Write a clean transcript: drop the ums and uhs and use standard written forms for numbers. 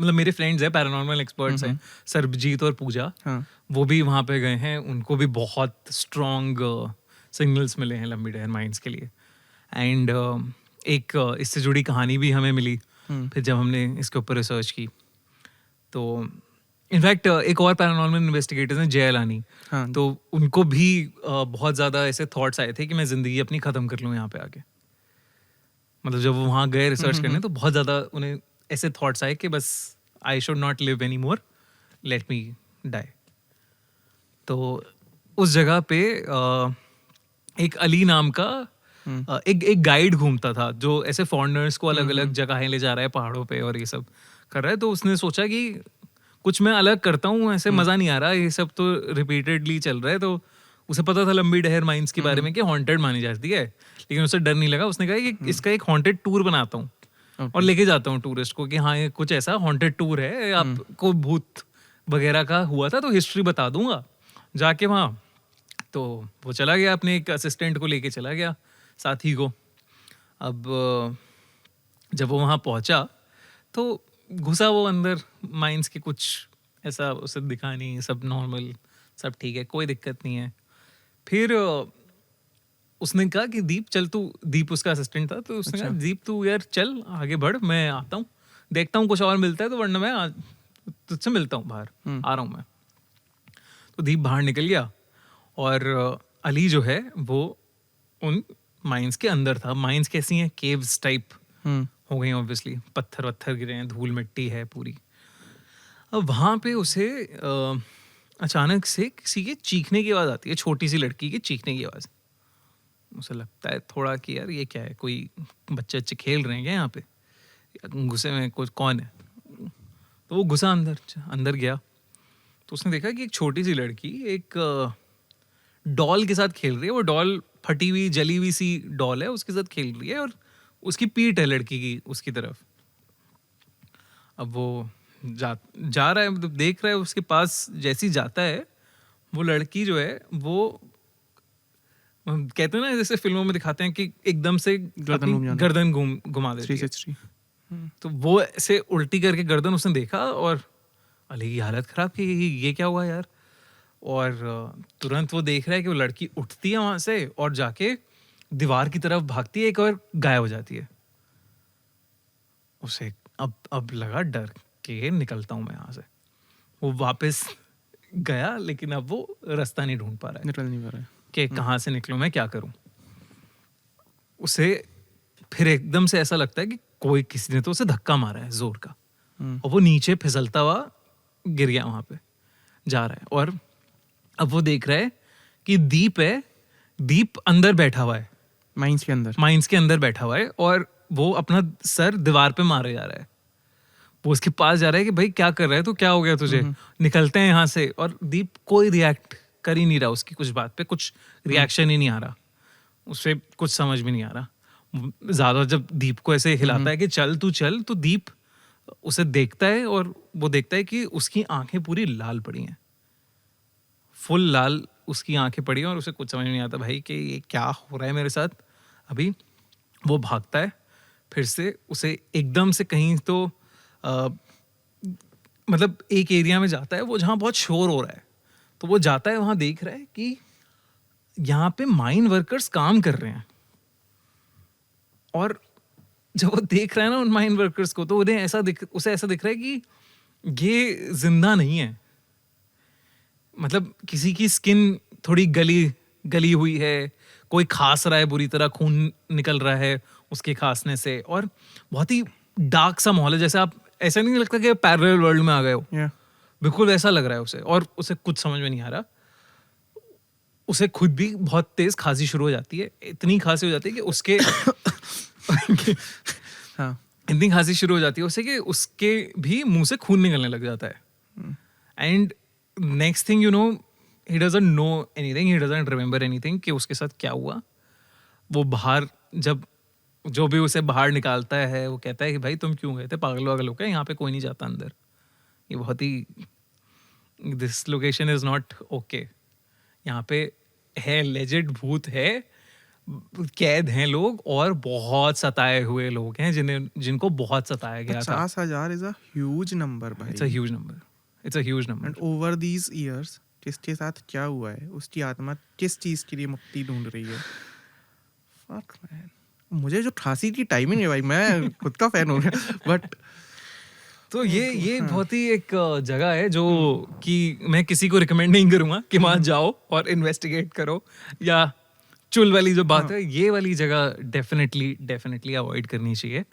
मतलब मेरे फ्रेंड्स हैं पैरानॉर्मल एक्सपर्ट्स हैं, सरबजीत और पूजा, वो भी वहाँ पे गए हैं, उनको भी बहुत स्ट्रॉन्ग सिग्नल्स मिले हैं लंबी डहर माइंस के लिए। एंड एक इससे जुड़ी कहानी भी हमें मिली फिर जब हमने इसके ऊपर रिसर्च की। तो इनफैक्ट एक और पैरानॉर्मल इन्वेस्टिगेटर्स हैं, जय अलानी, तो उनको भी बहुत ज़्यादा ऐसे थॉट्स आए थे कि मैं ज़िंदगी अपनी ख़त्म कर लूँ यहाँ पे आके। मतलब जब वो वहाँ गए रिसर्च करने तो बहुत ज़्यादा उन्हें ऐसे थॉट्स आए कि बस I should not live any more, let me die. तो उस जगह पे एक अली नाम का एक गाइड घूमता था जो ऐसे फॉरेनर्स को अलग अलग जगहें ले जा रहा है पहाड़ों पे और ये सब कर रहा है। तो उसने सोचा कि कुछ मैं अलग करता हूँ, ऐसे मज़ा नहीं आ रहा, ये सब तो रिपीटेडली चल रहा है। तो उसे पता था लंबी डहर माइंस के बारे में कि हॉन्टेड मानी जाती है, लेकिन उसे डर नहीं लगा। उसने कहा कि इसका एक हॉन्टेड टूर बनाता हूँ और लेके जाता हूँ टूरिस्ट को कि हाँ ये कुछ ऐसा हॉन्टेड टूर है, आपको भूत वगैरह का हुआ था तो हिस्ट्री बता दूंगा जाके वहाँ। तो वो चला गया, अपने एक असिस्टेंट को लेके चला गया, साथी को। अब जब वो वहाँ पहुँचा तो घुसा वो अंदर माइंस के, कुछ ऐसा उसे दिखा नहीं, सब नॉर्मल, सब ठीक है, कोई दिक्कत नहीं है। फिर उसने कहा कि दीप चल तू, दीप उसका असिस्टेंट था, तो उसने कहा दीप तू यार चल आगे बढ़, मैं आता हूँ, देखता हूँ कुछ और मिलता है तो, वरना मैं तुझसे मिलता हूँ बाहर, आ रहा हूँ मैं। तो दीप बाहर निकल गया और अली जो है वो उन माइंस के अंदर था। माइंस कैसी हैं, केव्स टाइप हो गई ऑब्वियसली, पत्थर वत्थर गिरे हैं, धूल मिट्टी है पूरी। अब वहाँ पे उसे अचानक से किसी के चीखने की आवाज़ आती है, छोटी सी लड़की के चीखने की आवाज़। उसे लगता है थोड़ा कि यार ये क्या है, कोई बच्चे बच्चे खेल रहे हैं क्या यहाँ पे, गुस्से में कुछ कौन है। तो वो घुसा अंदर गया तो उसने देखा कि एक छोटी सी लड़की एक डॉल के साथ खेल रही है। वो डॉल फटी हुई जली हुई सी डॉल है, उसके साथ खेल रही है और उसकी पीठ है लड़की की उसकी तरफ। अब वो जा रहा है, मतलब देख रहा है, उसके पास जैसी जाता है वो लड़की जो है वो कहते हैं ना जैसे फिल्मों में दिखाते हैं कि एकदम से गर्दन घुमा देती है। तो वो ऐसे उल्टी करके गर्दन उसने देखा और अली की हालत खराब कि ये क्या हुआ यार। और तुरंत वो देख रहा है कि वो लड़की उठती है वहां से और जाके दीवार की तरफ भागती है, एक और गायब हो जाती है। उसे अब लगा डर के निकलता हूं मैं यहाँ से। वो वापस गया लेकिन अब वो रास्ता नहीं ढूंढ पा रहा है, निकल नहीं पा रहा है कि कहाँ से निकलूं मैं, क्या करूं। उसे फिर एकदम से ऐसा लगता है कि कोई किसी ने तो उसे धक्का मारा है जोर का और वो नीचे फिसलता हुआ गिर गया, वहां पे जा रहा है। और अब वो देख रहा है कि दीप है, दीप अंदर बैठा हुआ है, माइंस के अंदर बैठा हुआ है और वो अपना सर दीवार पे मारे जा रहा है। वो उसके पास जा रहा है कि भाई क्या कर रहा है तू, क्या हो गया तुझे, निकलते हैं यहाँ से। और दीप कोई रिएक्ट कर ही नहीं रहा, उसकी कुछ बात पे कुछ रिएक्शन ही नहीं आ रहा, उसे कुछ समझ भी नहीं आ रहा। ज्यादा जब दीप को ऐसे हिलाता है कि चल तू चल, तो दीप उसे देखता है और वो देखता है कि उसकी आंखें पूरी लाल पड़ी हैं, फुल लाल उसकी आंखें पड़ी हैं और उसे कुछ समझ नहीं आता भाई कि ये क्या हो रहा है मेरे साथ अभी। वो भागता है फिर से, उसे एकदम से कहीं तो मतलब एक एरिया में जाता है वो जहाँ बहुत शोर हो रहा है। तो वो जाता है वहाँ, देख रहा है कि यहाँ पे माइन वर्कर्स काम कर रहे हैं। और जब वो देख रहा है ना उन माइन वर्कर्स को, तो उसे ऐसा दिख रहा है कि ये जिंदा नहीं है। मतलब किसी की स्किन थोड़ी गली हुई है, कोई खास रहा है बुरी तरह, खून निकल रहा है उसके खांसने से, और बहुत ही डार्क सा माहौल है। जैसे आप ऐसा नहीं लगता कि पैरेलल वर्ल्ड में आ गए हो, बिल्कुल वैसा लग रहा है उसे। और उसे कुछ समझ में नहीं आ रहा। उसे खुद भी बहुत तेज खांसी शुरू हो जाती है, इतनी खांसी हो जाती है कि उसके इतनी खांसी शुरू हो जाती है उसे कि उसके भी मुंह से खून निकलने लग जाता है। And next thing you know, he doesn't know anything, he doesn't remember anything कि उसके साथ क्या हुआ। वो बाहर जब जो भी उसे बाहर निकालता है वो कहता है कि भाई तुम क्यों गए थे, पागल वागल हो गए, यहाँ पे कोई नहीं जाता अंदर, ये बहुत ही, this location is not okay, यहाँ पे है लेजेंड भूत है, कैद हैं लोग, और बहुत सताए हुए लोग हैं जिनको बहुत सताया गया था. 50,000 इज अ ह्यूज नंबर भाई. It's a huge number, it's a huge and number. Over these years किसके साथ क्या हुआ है, उसकी आत्मा किस चीज के लिए मुक्ति ढूंढ रही है. फक मैन, मुझे जो फांसी की टाइमिंग है भाई, मैं खुद का फैन हो गया. बट तो ये बहुत ही एक जगह है जो कि मैं किसी को रिकमेंड नहीं करूंगा कि वहां जाओ और इन्वेस्टिगेट करो, या चुल वाली जो बात है, ये वाली जगह डेफिनेटली अवॉइड करनी चाहिए.